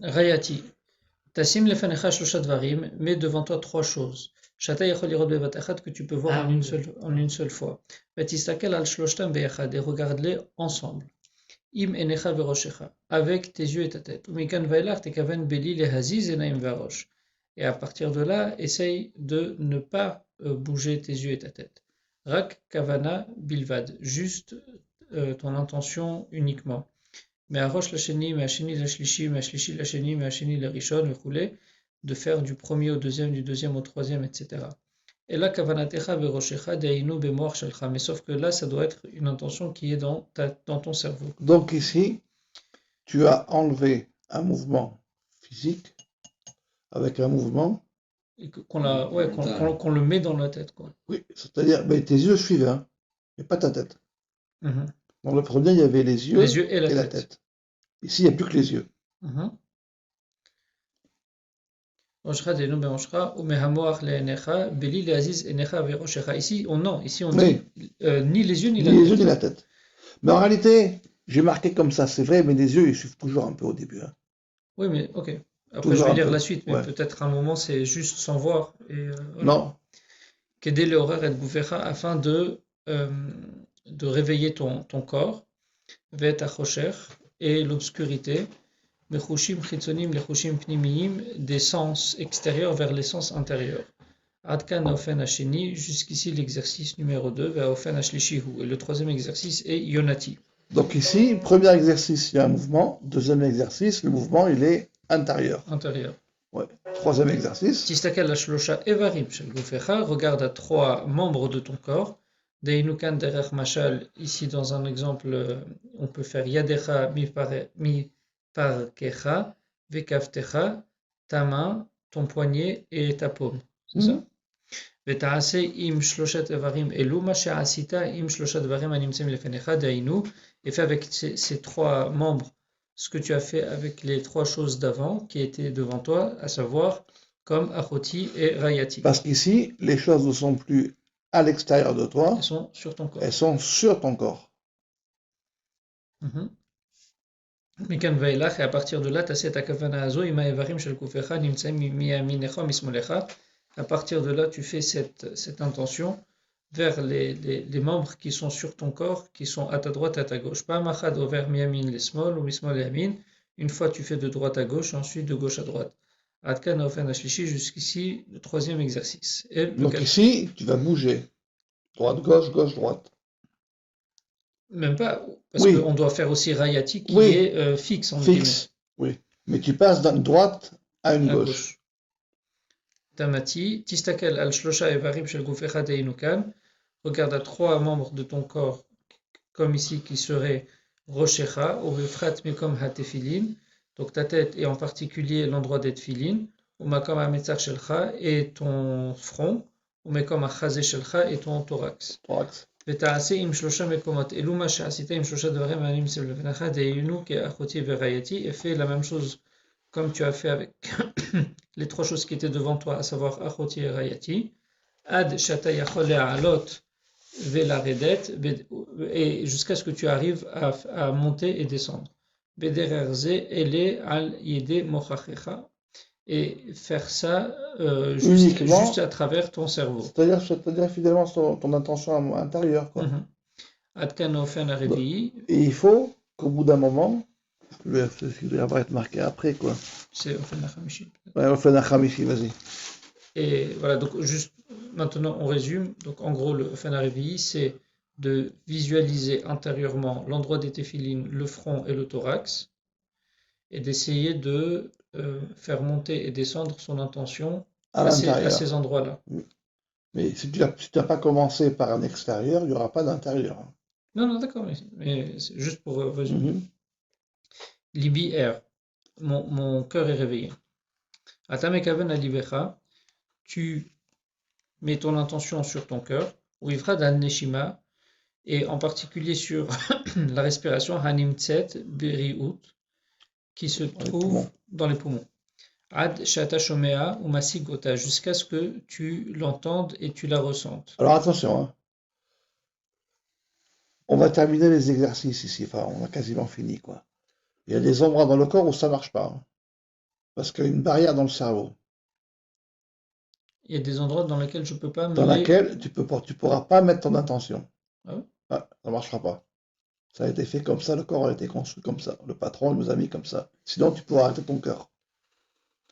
Rayati. Tassim lefanecha shlosha dvarim, mets devant toi trois choses. Shata yachol lirot bevat echad, que tu peux voir en une seule fois. Vetistakel al shloshtam ve'echad, et regarde-les ensemble. Im enecha veroshecha, avec tes yeux et ta tête. Umikan vailach tekaven beli lehaziz enaim verosh. Et à partir de là, essaye de ne pas bouger tes yeux et ta tête. Rak kavana bilvad, juste ton intention uniquement. מהראש לשני, מהשני לשלישי, מהשלישי לשני, מהשני לראשון וכו', de faire du premier au deuxième, du deuxième au troisième, etc. Et là, kavanatecha veroshecha deinu bemoach shelcha, mais sauf que là, ça doit être une intention qui est dans ton cerveau. Donc ici, tu as enlevé un mouvement physique avec un mouvement. Et qu'on le met dans la tête, quoi. Oui, c'est-à-dire, ben, tes yeux suivent, hein, mais pas ta tête. Dans le premier, il y avait les yeux et la tête. Ici, il n'y a plus que les yeux. Ici, on dit ni les yeux ni la tête. Mais en réalité, j'ai marqué comme ça, c'est vrai, mais les yeux, ils suivent toujours un peu au début. Hein. Oui, mais ok. Après, toujours je vais lire la suite, mais peut-être un moment, c'est juste sans voir. Et, non. Qu'aider les horreurs et de afin de réveiller ton corps, et l'obscurité, des sens extérieurs vers les sens intérieurs. Adkan Ofen Hasheni, jusqu'ici l'exercice numéro 2, vers Ofen Hashlishihu. Et le troisième exercice est Yonati. Donc ici, premier exercice, il y a un mouvement. Deuxième exercice, le mouvement, il est intérieur. Ouais. Troisième exercice. Tistakel Hashlosha Evarim Shel Gufecha, regarde à trois membres de ton corps. Deinukan Derech Mashal, ici dans un exemple, on peut faire Yadecha mi parkecha, Vekavtecha, ta main, ton poignet et ta paume. C'est ça? ותעשה עם שלושת איברים אלו מה שעשית עם שלושת דברים הנמצאים לפניך, דהיינו, et fais avec ces trois membres ce que tu as fait avec les trois choses d'avant qui étaient devant toi, à savoir comme Achoti et Rayati. Parce qu'ici, les choses ne sont plus à l'extérieur de toi, elles sont sur ton corps. Elles sont sur ton corps. מכאן ואילך, et à partir de là, תעשה את הכוונה הזו עם האיברים של גופך נמצאים מימינך ומשמאלך. À partir de là, tu fais cette intention vers les membres qui sont sur ton corps, qui sont à ta droite et à ta gauche. Pas machad over miyamin lesmol ou mismol yamin. Une fois, tu fais de droite à gauche, ensuite de gauche à droite. Adkan ofen ashlishi, jusqu'ici, le troisième exercice. Donc ici, tu vas bouger. Droite, gauche, gauche, droite. Même pas, parce qu'on doit faire aussi Rayati qui est fixe. Fixe, oui. Mais tu passes d'une droite à une gauche. Tamati, tistakel al shlosha evarim shel gufecha deinukan, regarde à trois membres de ton corps, comme ici, qui seraient Roshecha, ou Refrat Mekom HaTefilin, donc ta tête et en particulier l'endroit des Tefilin, ou Makom HaMetzach Shelcha et ton front, ou Mekom HaChazeh Shelcha et ton thorax. ותעשה עם שלושה מקומות, אלו מה שעשית עם שלושה דברים הנמצאים לפניך, דהיינו כאחותי ורעייתי, et fais la même chose comme tu as fait avec les trois choses qui étaient devant toi, à savoir Achoti et Rayati, Ad Shata Yachol Le'alot Velaredet, et jusqu'à ce que tu arrives à monter et descendre. Bedererze Ele Al Yede Mochachecha, et faire ça juste à travers ton cerveau. C'est-à-dire fidèlement ton intention intérieure. Adkan Ofen Arevi. Et il faut qu'au bout d'un moment, ce qui doit être marqué après, quoi. C'est Ofen Achamishi. Ouais, Ofen Achamishi, vas-y. Et voilà, donc juste maintenant on résume. Donc en gros, le Ofen Arevi, c'est de visualiser intérieurement l'endroit des téphilines, le front et le thorax, et d'essayer de faire monter et descendre son intention à ces endroits-là. Mais si tu n'as pas commencé par un extérieur, il n'y aura pas d'intérieur. Non, d'accord, mais c'est juste pour résumer. Libi R, mon cœur est réveillé. Atamekaven alivecha, tu mets ton intention sur ton cœur, ou ifra dan neshima, et en particulier sur la respiration, hanimtset beriut, qui se trouve dans les poumons. Ad shata shomea ou masigota, jusqu'à ce que tu l'entendes et tu la ressentes. Alors attention, hein. On va terminer les exercices ici, enfin on a quasiment fini, quoi. Il y a des endroits dans le corps où ça ne marche pas, hein, parce qu'il y a une barrière dans le cerveau, Il y a des endroits dans lesquels je peux pas dans mener. laquelle tu pourras pas mettre ton intention. Ah ouais? Ah, ça ne marchera pas. Ça a été fait comme ça, le corps a été construit comme ça. Le patron nous a mis comme ça. Sinon, tu pourras arrêter ton cœur.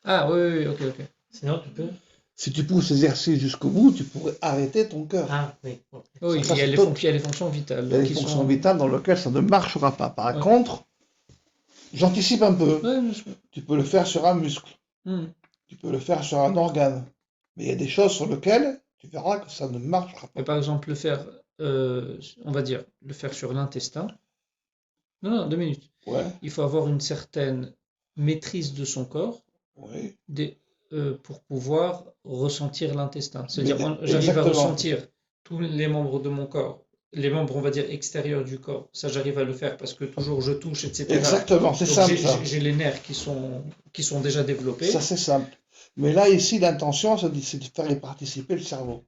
Ah oui, oui, oui, ok, ok. Sinon, tu peux. Si tu pousses l'exercice jusqu'au bout, tu pourrais arrêter ton cœur. Ah, oui. Ok. Oui, Ça, il y a c'est il y a les fonctions vitales Il y a des qui fonctions sont. vitales dans lesquelles ça ne marchera pas. Par Ouais. contre, j'anticipe un peu. Ouais, Tu peux le faire sur un muscle. Hmm. Tu peux le faire sur un organe. Mais il y a des choses sur lesquelles tu verras que ça ne marchera pas. Mais par exemple, le faire, on va dire, le faire sur l'intestin. Non, non, 2 minutes. Ouais, Il faut avoir une certaine maîtrise de son corps oui. pour pouvoir ressentir l'intestin. Mais C'est-à-dire, j'arrive à exactement. ressentir tous les membres de mon corps, les membres, on va dire, extérieurs du corps. Ça, j'arrive à le faire parce que toujours je touche, etc. Exactement, c'est Donc, simple ça. j'ai les nerfs qui sont déjà développés. Ça, c'est simple. Mais là, ici, l'intention, c'est de faire y participer le cerveau.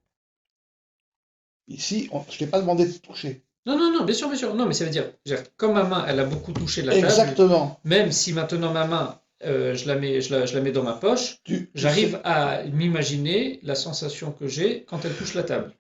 Ici, je ne t'ai pas demandé de toucher. Non, non, non, bien sûr, bien sûr. Non, mais ça veut dire, comme ma main, elle a beaucoup touché la table, Exactement. même si maintenant ma main, je la mets dans ma poche, j'arrive à m'imaginer la sensation que j'ai quand elle touche la table.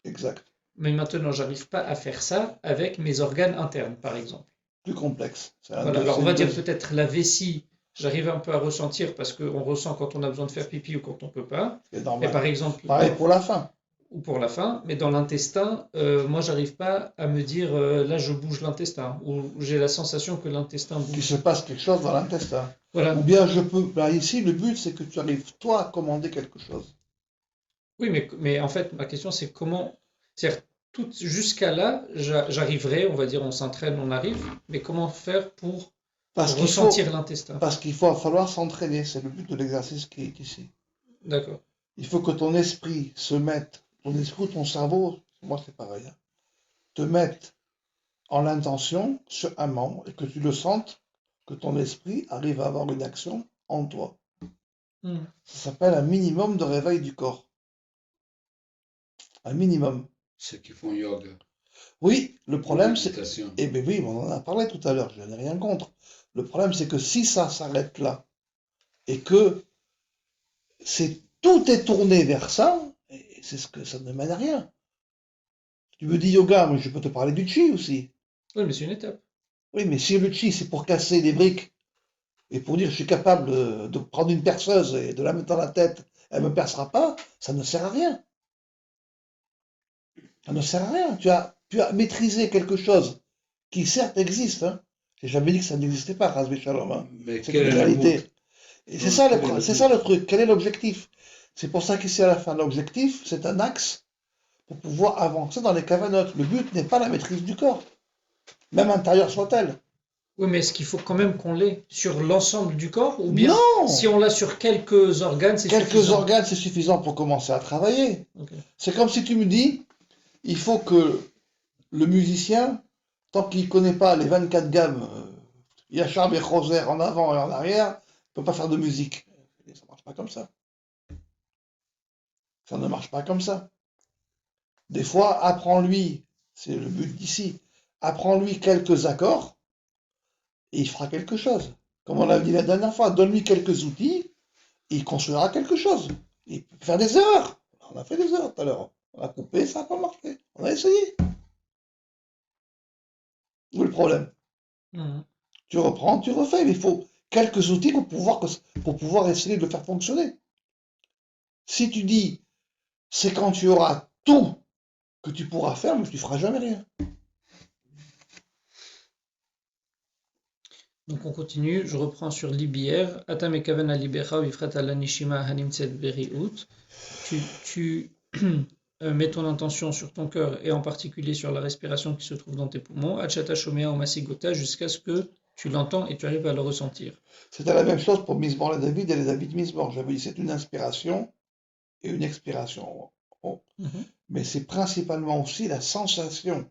Exact. Mais maintenant, j'arrive pas à faire ça avec mes organes internes, par exemple. Plus complexe. Voilà. Alors, on va dire peut-être la vessie, j'arrive un peu à ressentir parce qu'on ressent quand on a besoin de faire pipi ou quand on peut pas. C'est normal. Et par exemple, pareil pour la faim. Ou pour la faim, mais dans l'intestin, moi, j'arrive pas à me dire là, je bouge l'intestin, ou j'ai la sensation que l'intestin bouge. Qu'il se passe quelque chose dans l'intestin. Voilà. Ou bien je peux. Là, ici, le but, c'est que tu arrives, toi, à commander quelque chose. Oui, mais en fait, ma question, c'est comment. C'est-à-dire, jusqu'à là, j'arriverai, on va dire, on s'entraîne, on arrive, mais comment faire pour ressentir l'intestin? Parce qu'il va falloir s'entraîner, c'est le but de l'exercice qui est ici. D'accord. Il faut que ton esprit se mette, ton esprit ou ton cerveau, moi c'est pareil, hein, te mette en l'intention sur un membre et que tu le sentes, que ton esprit arrive à avoir une action en toi. Ça s'appelle un minimum de réveil du corps. Un minimum. Ceux qui font yoga. Oui, le problème c'est... Méditation. Eh bien oui, on en a parlé tout à l'heure, je n'ai rien contre. Le problème c'est que si ça s'arrête là, et que tout est tourné vers ça, et c'est ce que ça ne mène à rien. Tu me dis yoga, mais je peux te parler du chi aussi. Oui, mais c'est une étape. Oui, mais si le chi c'est pour casser des briques et pour dire je suis capable de prendre une perceuse et de la mettre dans la tête, elle ne me percera pas, ça ne sert à rien. Ça ne sert à rien. Tu as maîtrisé quelque chose qui certes existe. Hein. J'ai jamais dit que ça n'existait pas, Razvé Shalom. Hein. Mais c'est une réalité. Et c'est ça le truc. Quel est l'objectif? C'est pour ça qu'ici à la fin, l'objectif, c'est un axe pour pouvoir avancer dans les cavanotes. Le but n'est pas la maîtrise du corps, même intérieure soit-elle. Oui, mais est-ce qu'il faut quand même qu'on l'ait sur l'ensemble du corps ou bien non, si on l'a sur quelques organes, c'est suffisant? Quelques organes, c'est suffisant pour commencer à travailler. Okay. C'est comme si tu me dis, il faut que le musicien, tant qu'il ne connaît pas les 24 gammes, Yachar et Roser en avant et en arrière, ne peut pas faire de musique. Ça ne marche pas comme ça. Ça ne marche pas comme ça. Des fois, apprends-lui, c'est le but d'ici, apprends-lui quelques accords et il fera quelque chose. Comme on l'a dit la dernière fois, donne-lui quelques outils et il construira quelque chose. Il peut faire des erreurs. On a fait des erreurs tout à l'heure. On a coupé, ça n'a pas marché. On a essayé. Où est le problème? Tu reprends, tu refais, mais il faut quelques outils pour pouvoir essayer de le faire fonctionner. Si tu dis, c'est quand tu auras tout que tu pourras faire, mais tu ne feras jamais rien. Donc on continue, je reprends sur l'Ibière. Atamekavena libera vifrat ala nishima hanimtset beriut. Tu mets ton intention sur ton cœur et en particulier sur la respiration qui se trouve dans tes poumons. Achata shomea o masigota jusqu'à ce que tu l'entends et tu arrives à le ressentir. C'était la même chose pour Mismor et David et les David Mismor. J'avais dit c'est une inspiration et une expiration. Mais c'est principalement aussi la sensation.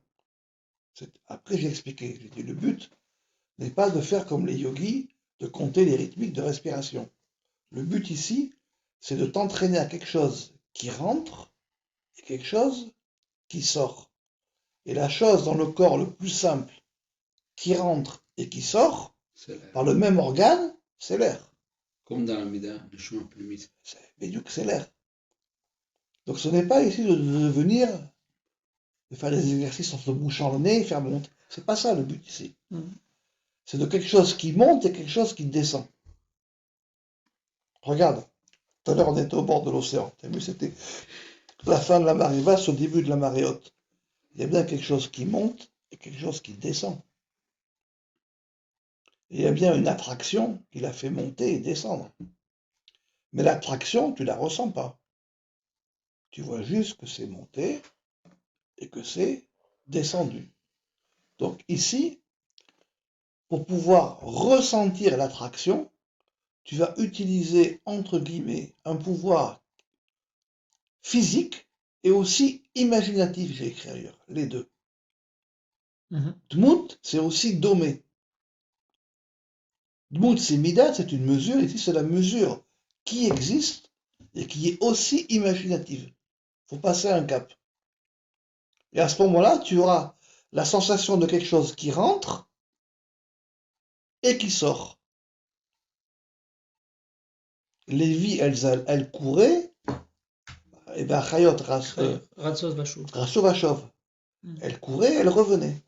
Après j'ai expliqué, j'ai dit le but n'est pas de faire comme les yogis, de compter les rythmiques de respiration. Le but ici, c'est de t'entraîner à quelque chose qui rentre et quelque chose qui sort. Et la chose dans le corps le plus simple qui rentre et qui sort, C'est l'air. Par le même organe, c'est l'air. Comme dans la Mida, le chemin plumis. Mais du coup, c'est l'air. Donc ce n'est pas ici de venir, de faire des exercices en se bouchant le nez et faire monter. C'est pas ça le but ici. C'est de quelque chose qui monte et quelque chose qui descend. Regarde, tout à l'heure on était au bord de l'océan. Tu as vu, c'était la fin de la marée basse au début de la marée haute. Il y a bien quelque chose qui monte et quelque chose qui descend. Et il y a bien une attraction qui la fait monter et descendre. Mais l'attraction, tu ne la ressens pas. Tu vois juste que c'est monté et que c'est descendu. Donc ici, pour pouvoir ressentir l'attraction, tu vas utiliser, entre guillemets, un pouvoir physique et aussi imaginatif, j'ai écrit ailleurs, les deux. Dmout, c'est aussi domé. Dmout, c'est midat, c'est une mesure, ici c'est la mesure qui existe et qui est aussi imaginative. Il faut passer un cap. Et à ce moment-là, tu auras la sensation de quelque chose qui rentre et qui sort. Les vies, elles couraient, et bien Chayot, Ratzot Vachou. Rassov Vachov, elles couraient, elles revenaient.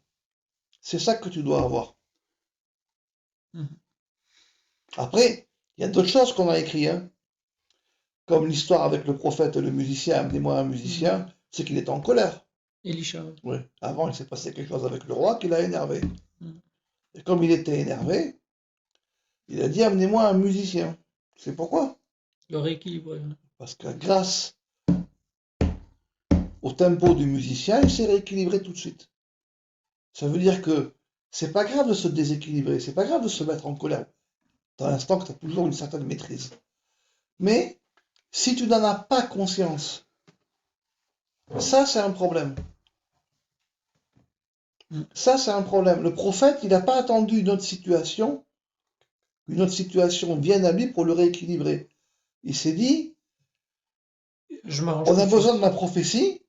C'est ça que tu dois avoir. Après, il y a d'autres choses qu'on a écrites, hein, comme l'histoire avec le prophète et le musicien, amenez-moi un musicien, c'est qu'il est en colère. Elisha. Oui. Avant, il s'est passé quelque chose avec le roi qui l'a énervé. Et comme il était énervé, il a dit amenez-moi un musicien. C'est pourquoi? Le rééquilibre. Parce que grâce au tempo du musicien, il s'est rééquilibré tout de suite. Ça veut dire que c'est pas grave de se déséquilibrer, c'est pas grave de se mettre en colère, dans l'instant que tu as toujours une certaine maîtrise. Mais si tu n'en as pas conscience, ça c'est un problème. Ça c'est un problème. Le prophète, il n'a pas attendu une autre situation vienne à lui pour le rééquilibrer. Il s'est dit, on a besoin de ma prophétie,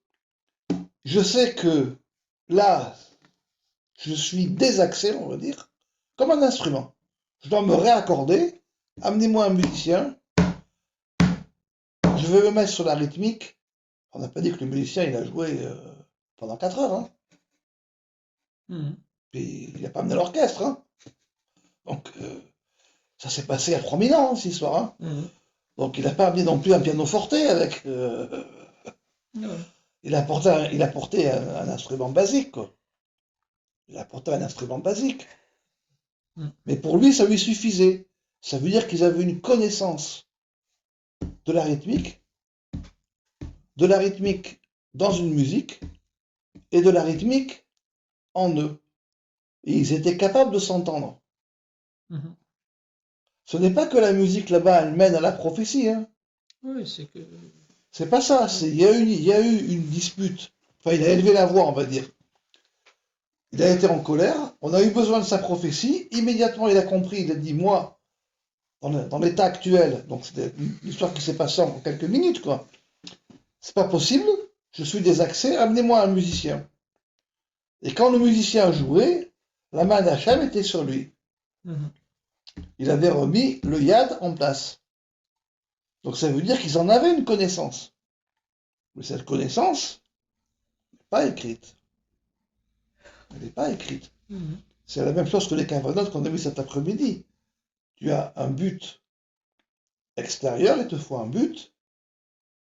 je sais que là, je suis désaxé, on va dire, comme un instrument. Je dois me réaccorder, amenez-moi un musicien, je vais me mettre sur la rythmique. On n'a pas dit que le musicien, il a joué pendant 4 heures. Hein. Puis il n'a pas amené l'orchestre. Hein. Donc, ça s'est passé à 3000 ans, hein, cette histoire. Hein. Donc, il n'a pas amené non plus un pianoforte avec... Il a porté un instrument basique, quoi. Il a apporté un instrument basique. Mais pour lui, ça lui suffisait. Ça veut dire qu'ils avaient une connaissance de la rythmique dans une musique, et de la rythmique en eux. Et ils étaient capables de s'entendre. Ce n'est pas que la musique là-bas, elle mène à la prophétie. Hein. Oui, c'est que... C'est pas ça. Il y a eu une dispute. Enfin, il a élevé la voix, on va dire. Il a été en colère. On a eu besoin de sa prophétie. Immédiatement, il a compris. Il a dit, moi, dans l'état actuel, donc c'était une histoire qui s'est passée en quelques minutes, quoi. C'est pas possible. Je suis désaxé. Amenez-moi un musicien. Et quand le musicien jouait, la main d'Hachem était sur lui. Il avait remis le yad en place. Donc ça veut dire qu'ils en avaient une connaissance. Mais cette connaissance n'est pas écrite. Elle n'est pas écrite. C'est la même chose que les cavanotes qu'on a vu cet après-midi. Tu as un but extérieur, il te faut un but.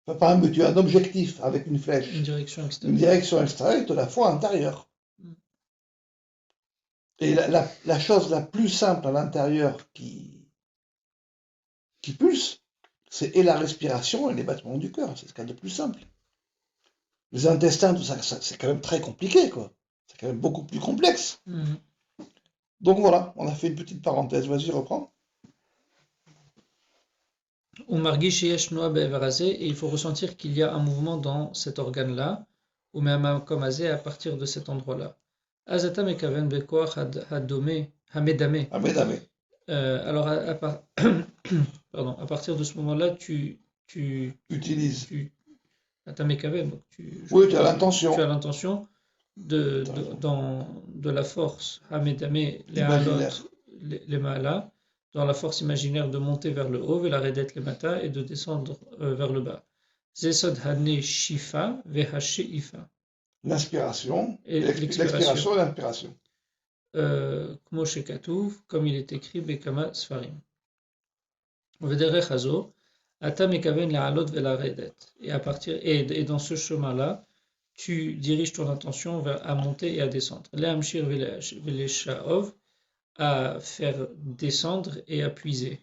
Enfin, pas un but, tu as un objectif avec une flèche. Une direction extérieure. Une direction extérieure, il te la faut intérieure. Et la chose la plus simple à l'intérieur qui pulse, c'est et la respiration et les battements du cœur. C'est ce qu'il y a de plus simple. Les intestins, tout ça, c'est quand même très compliqué, quoi. C'est quand même beaucoup plus complexe. Donc voilà, on a fait une petite parenthèse. Vas-y, reprends. Et il faut ressentir qu'il y a un mouvement dans cet organe-là, ou même comme azé à partir de cet endroit-là. Azata mekaven bekoach hadome hamedame. Alors à partir de ce moment-là, tu utilises. Oui, tu as l'intention. Tu as l'intention de la force hamedame, les halot, les Ma'ala, dans la force imaginaire de monter vers le haut, la redet le matin, et de descendre vers le bas. Zesod hane shifa vehache ifa. L'inspiration, Et l'expiration et l'inspiration. Kmo shekatuv, comme il est écrit, Bekama Sfarim. Vederech hazo, ata mekaven la'alot velaredet. Et dans ce chemin-là, tu diriges ton attention à monter et à descendre. Le'amshir velesha'ov, à faire descendre et à puiser.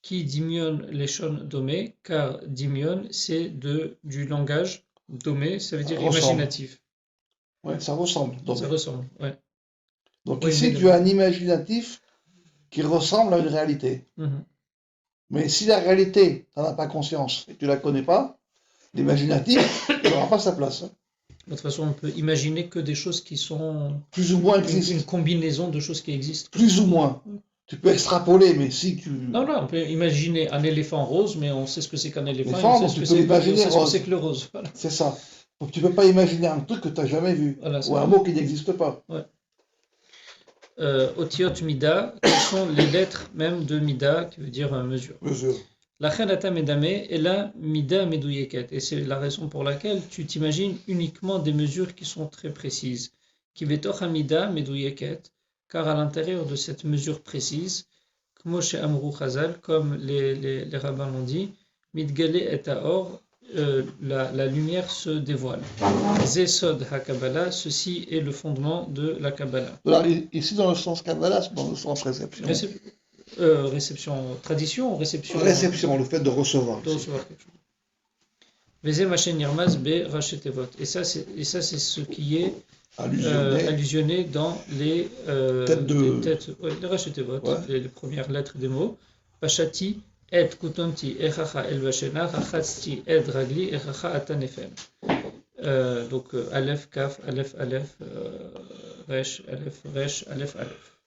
Qui dimion leshon domé, car dimion, c'est du langage domé, ça veut dire imaginatif. Ouais, ça ressemble. Ça ressemble, ouais. Donc Ouais, ici, tu as un imaginatif qui ressemble à une réalité. Mais si la réalité, tu n'en as pas conscience et tu ne la connais pas, l'imaginatif n'aura pas sa place. De toute façon, on peut imaginer que des choses qui sont plus ou moins existent. Une combinaison de choses qui existent. Plus ou moins. Tu peux extrapoler, mais si tu... Non, on peut imaginer un éléphant rose, mais on sait ce que c'est qu'un éléphant, on sait ce que c'est que le rose. Voilà. C'est ça. Donc tu ne peux pas imaginer un truc que tu n'as jamais vu, voilà, ou un mot qui n'existe pas. Ouais. Otiot Mida, quelles sont les lettres même de Mida, qui veut dire mesure. La Khanata Medame est la Mida Medouyeket, et c'est la raison pour laquelle tu t'imagines uniquement des mesures qui sont très précises. Qui vetocha Mida Medouyeket, car à l'intérieur de cette mesure précise, Kmoshe Amrou Chazal, comme les rabbins l'ont dit, Midgale et Aor, la lumière se dévoile. Zesod HaKabbalah, ceci est le fondement de la Kabbalah. Alors, ici, dans le sens Kabbalah, c'est dans le sens réception. Réception, tradition ou réception? Réception, le fait de recevoir. De recevoir quelque chose. Vezé Machen Yirmaz Be Rachetevot. Et ça, c'est ce qui est allusionné dans les têtes, les Rachetevot, les premières lettres des mots. Pachati. Et kutonti echacha el vashena chachatzti ed ragli echacha atanefem. Donc Aleph Kaf Aleph Aleph Resh Aleph Resh Aleph Aleph.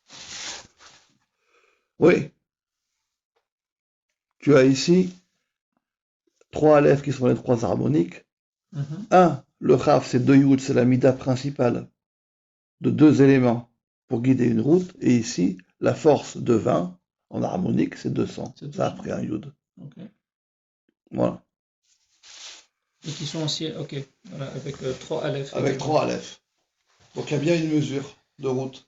Oui. Tu as ici 3 Aleph qui sont les 3 harmoniques. Le Chaf, c'est 2 Yud, c'est la mida principale de 2 éléments pour guider une route. Et ici, la force de 20 en harmonique, c'est 200. Ça a pris un Yud. Okay. Voilà. Et qui sont aussi, voilà, avec 3 Aleph. Avec 3 Aleph. Donc il y a bien une mesure de route.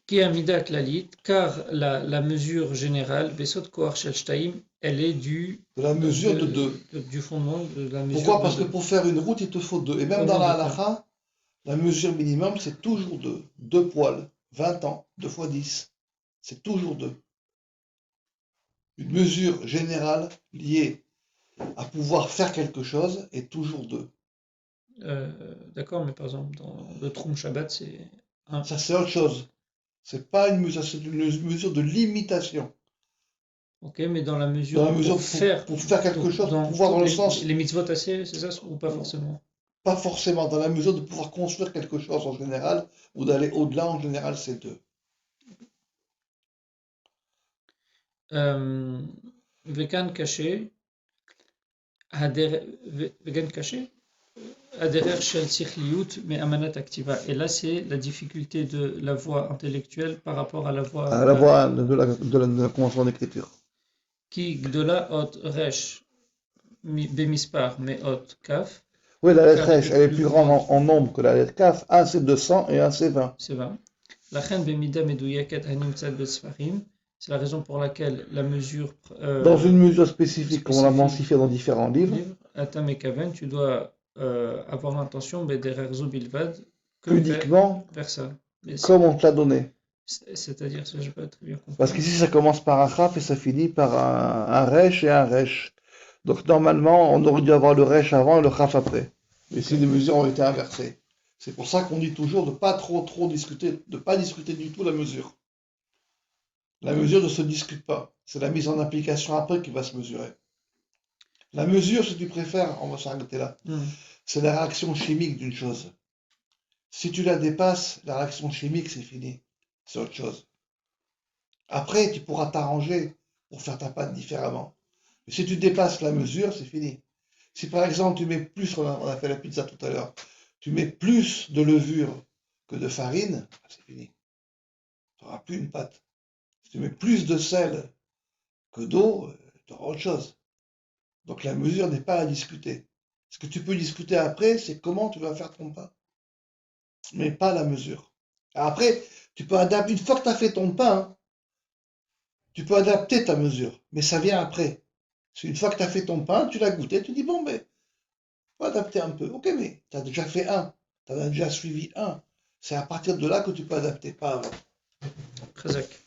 Qui a mida klalit, car la mesure générale, Besot Koar Shel Shtaim, elle est de la mesure de 2. Du fondement de la mesure. Pourquoi? Parce que pour faire une route, il te faut 2. Et même dans la halakha, la mesure minimum, c'est toujours 2. 2 poils, 20 ans, 2 fois 10. C'est toujours 2. Une mesure générale liée à pouvoir faire quelque chose est toujours 2. D'accord, mais par exemple, dans le Troum Shabbat, c'est 1. Ça, c'est autre chose. C'est pas une mesure, c'est une mesure de limitation. Ok, mais dans la mesure, pour faire quelque chose, pour pouvoir dans le sens... Les mitzvot assez, c'est ça, ou pas forcément? Pas forcément, dans la mesure de pouvoir construire quelque chose en général, ou d'aller au-delà en général, c'est 2. Vegan caché, vegan caché, Aderer shel tzichliyut mais amanat activa. Et là, c'est la difficulté de la voie intellectuelle par rapport à la voie... À la voie de la convention d'écriture. Qui gdola ot resh bemispar me ot kaf. Oui, la lettre resh, elle est plus grande en nombre que la lettre kaf. Un c'est 200 et un c'est 20. C'est 20. La chen bemida medouyaket hanim tzad besfarim. C'est la raison pour laquelle la mesure... dans une mesure spécifique, comme on l'a mentionné dans différents livres. Atam et kaven, tu dois avoir l'intention derrière Zobilvad uniquement vers ça. Comme on te l'a donné. C'est-à-dire, ça, je n'ai pas très bien compris. Parce qu'ici, ça commence par un chaf et ça finit par un resh et un resh. Donc, normalement, on aurait dû avoir le resh avant et le chaf après. Mais si les mesures ont été inversées. C'est pour ça qu'on dit toujours de ne pas trop discuter, de ne pas discuter du tout la mesure. La mesure ne se discute pas. C'est la mise en application après qui va se mesurer. La mesure, si tu préfères, on va s'arrêter là, c'est la réaction chimique d'une chose. Si tu la dépasses, la réaction chimique, c'est fini. C'est autre chose. Après, tu pourras t'arranger pour faire ta pâte différemment. Mais si tu dépasses la mesure, c'est fini. Si par exemple, tu mets plus, on a fait la pizza tout à l'heure, tu mets plus de levure que de farine, c'est fini. Tu n'auras plus une pâte. Si tu mets plus de sel que d'eau, tu auras autre chose. Donc la mesure n'est pas à discuter. Ce que tu peux discuter après, c'est comment tu vas faire ton pain, mais pas la mesure. Après, tu peux adapter, une fois que tu as fait ton pain, tu peux adapter ta mesure, mais ça vient après. C'est une fois que tu as fait ton pain, tu l'as goûté, tu dis bon, ben, faut adapter un peu. Ok, mais tu as déjà fait un, tu en as déjà suivi un. C'est à partir de là que tu peux adapter, pas avant. Chazak.